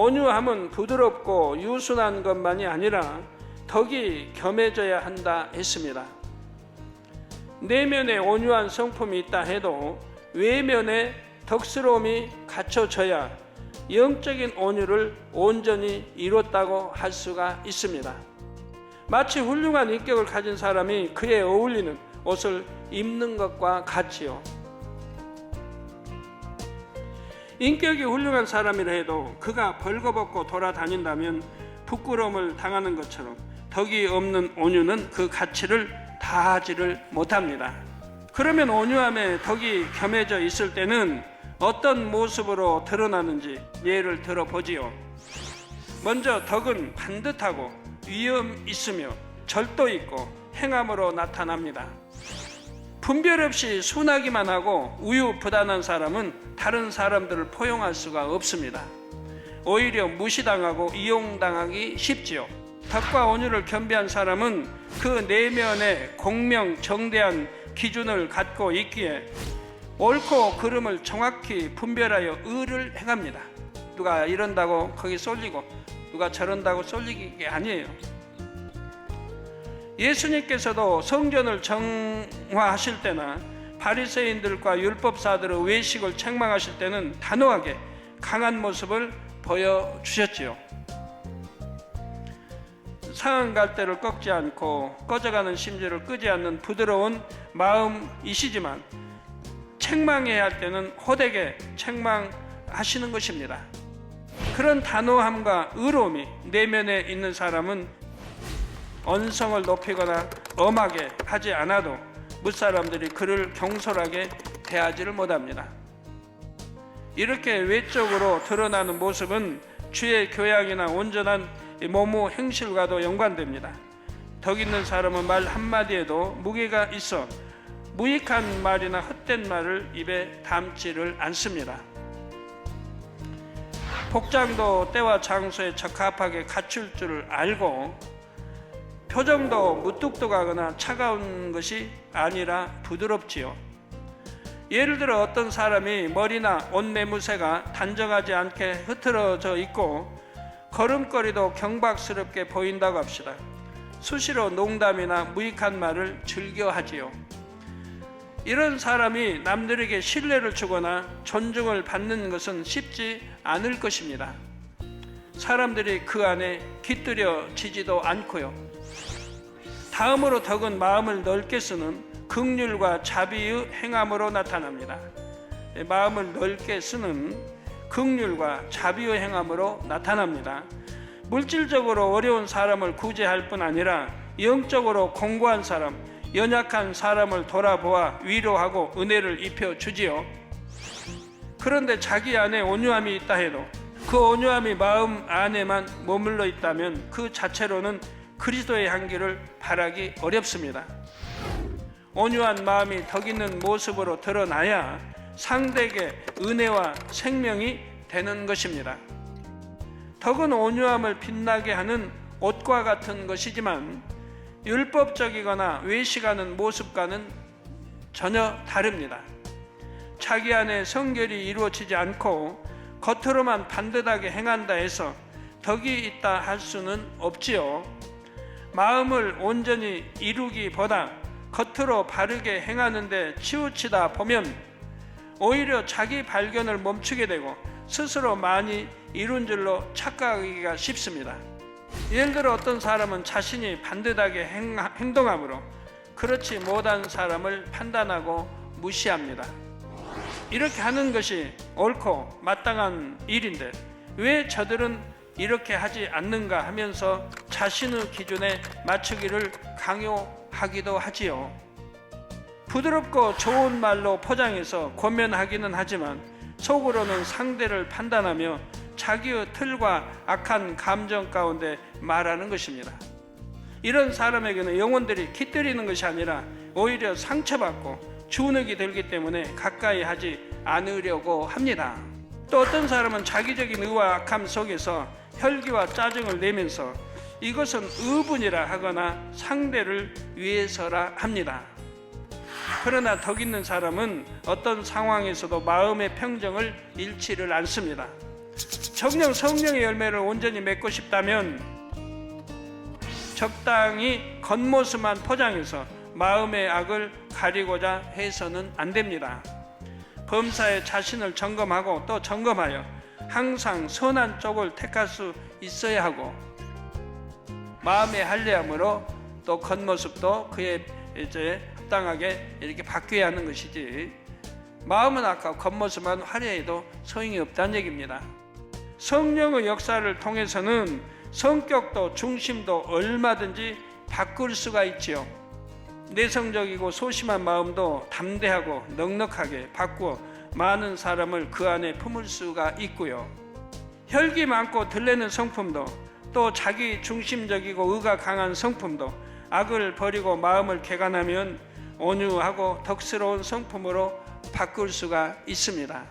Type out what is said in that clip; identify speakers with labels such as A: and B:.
A: 온유함은 부드럽고 유순한 것만이 아니라 덕이 겸해져야 한다 했습니다. 내면에 온유한 성품이 있다 해도 외면에 덕스러움이 갖춰져야 영적인 온유를 온전히 이뤘다고 할 수가 있습니다. 마치 훌륭한 인격을 가진 사람이 그에 어울리는 옷을 입는 것과 같지요. 인격이 훌륭한 사람이라 해도 그가 벌거벗고 돌아다닌다면 부끄러움을 당하는 것처럼 덕이 없는 온유는 그 가치를 다하지를 못합니다. 그러면 온유함에 덕이 겸해져 있을 때는 어떤 모습으로 드러나는지 예를 들어보지요. 먼저 덕은 반듯하고 위엄 있으며 절도 있고 행함으로 나타납니다. 분별 없이 순하기만 하고 우유부단한 사람은 다른 사람들을 포용할 수가 없습니다. 오히려 무시당하고 이용당하기 쉽지요. 덕과 온유를 겸비한 사람은 그 내면에 공명정대한 기준을 갖고 있기에 옳고 그름을 정확히 분별하여 의를 행합니다. 누가 이런다고 거기 쏠리고 누가 저런다고 쏠리는 게 아니에요. 예수님께서도 성전을 정화하실 때나 바리새인들과 율법사들의 외식을 책망하실 때는 단호하게 강한 모습을 보여주셨지요. 상한 갈대를 꺾지 않고 꺼져가는 심지를 끄지 않는 부드러운 마음이시지만 책망해야 할 때는 호되게 책망하시는 것입니다. 그런 단호함과 의로움이 내면에 있는 사람은 언성을 높이거나 엄하게 하지 않아도 무사람들이 그를 경솔하게 대하지를 못합니다. 이렇게 외적으로 드러나는 모습은 주의 교양이나 온전한 모무 행실과도 연관됩니다. 덕 있는 사람은 말 한마디에도 무게가 있어 무익한 말이나 헛된 말을 입에 담지를 않습니다. 복장도 때와 장소에 적합하게 갖출 줄을 알고 표정도 무뚝뚝하거나 차가운 것이 아니라 부드럽지요. 예를 들어 어떤 사람이 머리나 옷 매무새가 단정하지 않게 흐트러져 있고 걸음걸이도 경박스럽게 보인다고 합시다. 수시로 농담이나 무익한 말을 즐겨하지요. 이런 사람이 남들에게 신뢰를 주거나 존중을 받는 것은 쉽지 않을 것입니다. 사람들이 그 안에 깃들여지지도 않고요. 다음으로 덕은 마음을 넓게 쓰는 긍휼과 자비의 행함으로 나타납니다. 마음을 넓게 쓰는 긍휼과 자비의 행함으로 나타납니다. 물질적으로 어려운 사람을 구제할 뿐 아니라 영적으로 공고한 사람, 연약한 사람을 돌아보아 위로하고 은혜를 입혀주지요. 그런데 자기 안에 온유함이 있다 해도 그 온유함이 마음 안에만 머물러 있다면 그 자체로는 그리스도의 향기를 바라기 어렵습니다. 온유한 마음이 덕 있는 모습으로 드러나야 상대에게 은혜와 생명이 되는 것입니다. 덕은 온유함을 빛나게 하는 옷과 같은 것이지만 율법적이거나 외식하는 모습과는 전혀 다릅니다. 자기 안에 성결이 이루어지지 않고 겉으로만 반듯하게 행한다 해서 덕이 있다 할 수는 없지요. 마음을 온전히 이루기보다 겉으로 바르게 행하는 데 치우치다 보면 오히려 자기 발견을 멈추게 되고 스스로 많이 이룬 줄로 착각하기가 쉽습니다. 예를 들어 어떤 사람은 자신이 반듯하게 행동하므로 그렇지 못한 사람을 판단하고 무시합니다. 이렇게 하는 것이 옳고 마땅한 일인데 왜 저들은 이렇게 하지 않는가 하면서 자신의 기준에 맞추기를 강요하기도 하지요. 부드럽고 좋은 말로 포장해서 권면하기는 하지만 속으로는 상대를 판단하며 자기의 틀과 악한 감정 가운데 말하는 것입니다. 이런 사람에게는 영혼들이 깃들이는 것이 아니라 오히려 상처받고 주눅이 들기 때문에 가까이 하지 않으려고 합니다. 또 어떤 사람은 자기적인 의와 악함 속에서 혈기와 짜증을 내면서 이것은 의분이라 하거나 상대를 위해서라 합니다. 그러나 덕 있는 사람은 어떤 상황에서도 마음의 평정을 잃지를 않습니다. 정녕 성령의 열매를 온전히 맺고 싶다면 적당히 겉모습만 포장해서 마음의 악을 가리고자 해서는 안 됩니다. 범사에 자신을 점검하고 또 점검하여 항상 선한 쪽을 택할 수 있어야 하고, 마음의 할례함으로 또 겉모습도 그에 이제 합당하게 이렇게 바뀌어야 하는 것이지, 마음은 악하고 겉모습만 화려해도 소용이 없다는 얘기입니다. 성령의 역사를 통해서는 성격도 중심도 얼마든지 바꿀 수가 있지요. 내성적이고 소심한 마음도 담대하고 넉넉하게 바꾸어 많은 사람을 그 안에 품을 수가 있고요. 혈기 많고 들레는 성품도, 또 자기 중심적이고 의가 강한 성품도 악을 버리고 마음을 개간하면 온유하고 덕스러운 성품으로 바꿀 수가 있습니다.